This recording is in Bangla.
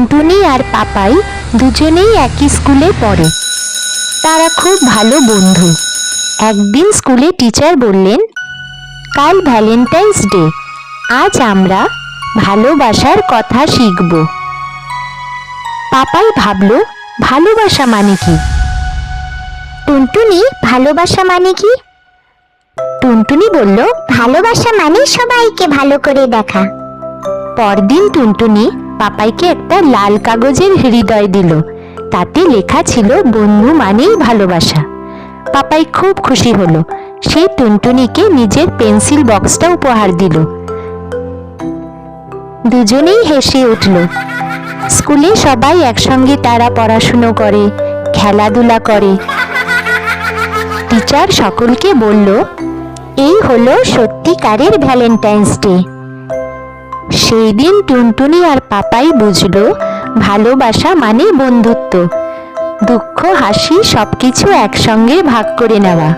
টুনটুনি আর পাপাই দুজনেই একই স্কুলে পড়ে। তারা খুব ভালো বন্ধু। একদিন স্কুলে টিচার বললেন, কাল ভ্যালেন্টাইন্স ডে, আজ আমরা ভালোবাসার কথা শিখব। পাপাই ভাবল, ভালোবাসা মানে কি? টুনটুনি, ভালোবাসা মানে কি? টুনটুনি বলল, ভালোবাসা মানে সবাইকে ভালো করে দেখা। পরদিন টুনটুনি পাপাইকে একটা লাল কাগজের হৃদয় দিল। তাতে লেখা ছিল, বন্ধু মানেই ভালোবাসা। পাপাই খুব খুশি হলো। সে টুনটুনিকে নিজের পেন্সিল বক্সটা উপহার দিল। দুজনেই হেসে উঠল। স্কুলে সবাই একসঙ্গে তারা পড়াশুনো করে, খেলাধুলা করে। টিচার সকলকে বলল, এই হলো সত্যিকারের ভ্যালেন্টাইন্স ডে। সেই দিন টুনটুনি আর পাপাই বুঝলো, ভালোবাসা মানে বন্ধুত্ব, দুঃখ হাসি সবকিছু একসঙ্গে ভাগ করে নেওয়া।